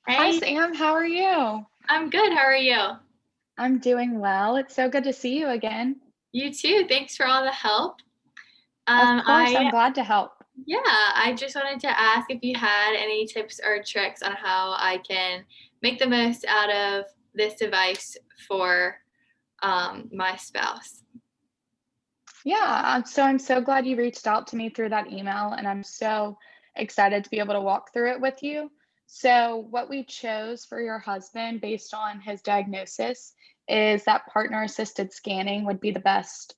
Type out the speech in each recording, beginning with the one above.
Hi, Hey, Sam. How are you? I'm good. How are you? I'm doing well. It's so good to see you again. You too. Thanks for all the help. Of course, I'm I glad to help. yeah, I just wanted to ask if you had any tips or tricks on how I can make the most out of this device for my spouse. Yeah, so I'm so glad you reached out to me through that email, and I'm so excited to be able to walk through it with you. So, what we chose for your husband based on his diagnosis is that partner assisted scanning would be the best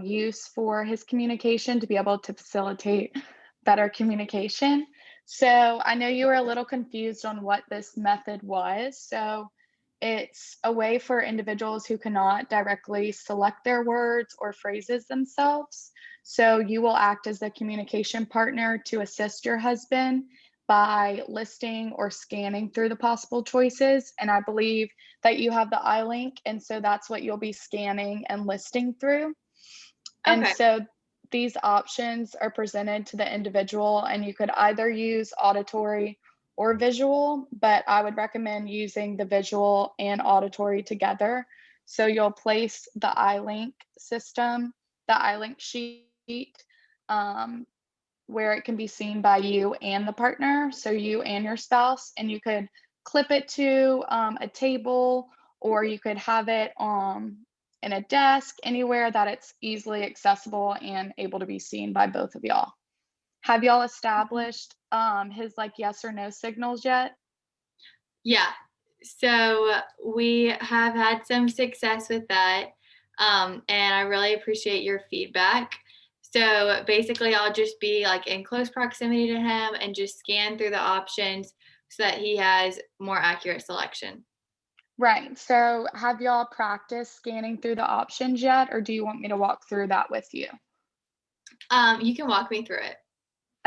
use for his communication to be able to facilitate better communication. So I know you were a little confused on what this method was. So it's a way for individuals who cannot directly select their words or phrases themselves. So you will act as the communication partner to assist your husband by listing or scanning through the possible choices. And I believe that you have the iLink, and so that's what you'll be scanning and listing through. And Okay. so these options are presented to the individual, and you could either use auditory or visual, but I would recommend using the visual and auditory together. So you'll place the iLink system, the iLink sheet, um, where it can be seen by you and the partner, so you and your spouse, and you could clip it to a table, or you could have it in a desk, anywhere that it's easily accessible and able to be seen by both of y'all. Have y'all established his like yes or no signals yet? Yeah. So we have had some success with that. And I really appreciate your feedback. So basically, I'll just be like in close proximity to him and just scan through the options so that he has more accurate selection. Right. So have y'all practiced scanning through the options yet, or do you want me to walk through that with you? You can walk me through it.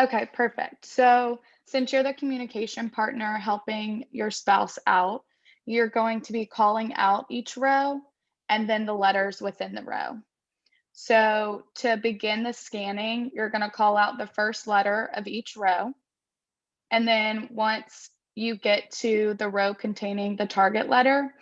Okay, perfect. So, since you're the communication partner helping your spouse out, you're going to be calling out each row and then the letters within the row. So, to begin the scanning, you're going to call out the first letter of each row. And then, once you get to the row containing the target letter,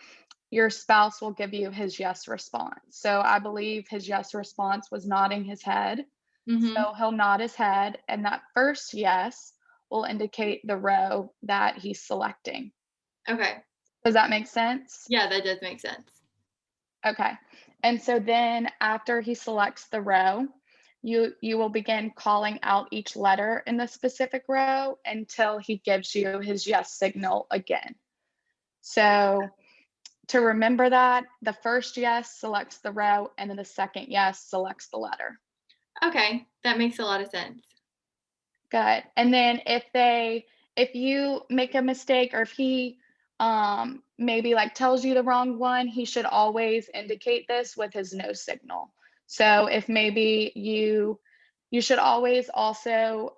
your spouse will give you his yes response. So, I believe his yes response was nodding his head. Hmm. So he'll nod his head, and that first yes will indicate the row that he's selecting. Okay. Does that make sense? Yeah, that does make sense. Okay. And so then after he selects the row, you will begin calling out each letter in the specific row until he gives you his yes signal again. So to remember that, the first yes selects the row, and then the second yes selects the letter. Okay, that makes a lot of sense. Good. And then if you make a mistake, or if he maybe like tells you the wrong one, he should always indicate this with his no signal. So if maybe you should always also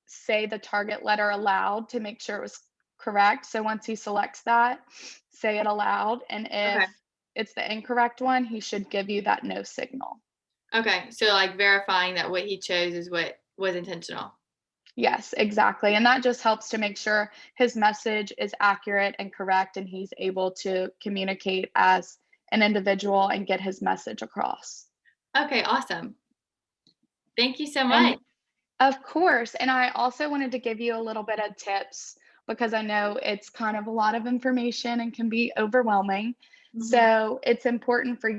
say the target letter aloud to make sure it was correct. So once he selects that, say it aloud, and Okay. if it's the incorrect one, he should give you that no signal. Okay. So like verifying that what he chose is what was intentional. Yes, exactly. And that just helps to make sure his message is accurate and correct, and he's able to communicate as an individual and get his message across. Okay, awesome. Thank you so And much. of course, and I also wanted to give you a little bit of tips because I know it's kind of a lot of information and can be overwhelming. Mhm. So it's important for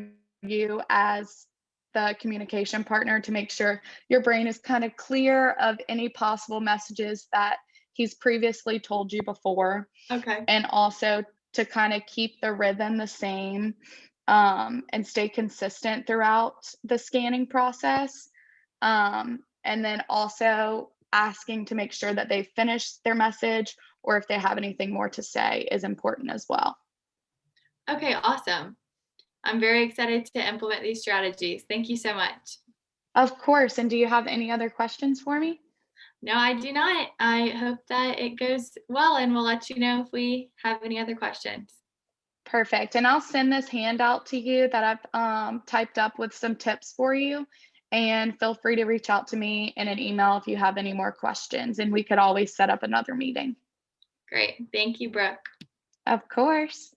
you as the communication partner to make sure your brain is kind of clear of any possible messages that he's previously told you before, Okay. and also to kind of keep the rhythm the same, and stay consistent throughout the scanning process. And then also asking to make sure that they finish their message, or if they have anything more to say is important as well. Okay, awesome. I'm very excited to implement these strategies. Thank you so much. Of course. And do you have any other questions for me? No, I do not. I hope that it goes well, and we'll let you know if we have any other questions. Perfect. And I'll send this handout to you that I've typed up with some tips for you. And feel free to reach out to me in an email if you have any more questions. And we could always set up another meeting. Great. Thank you, Brooke. Of course.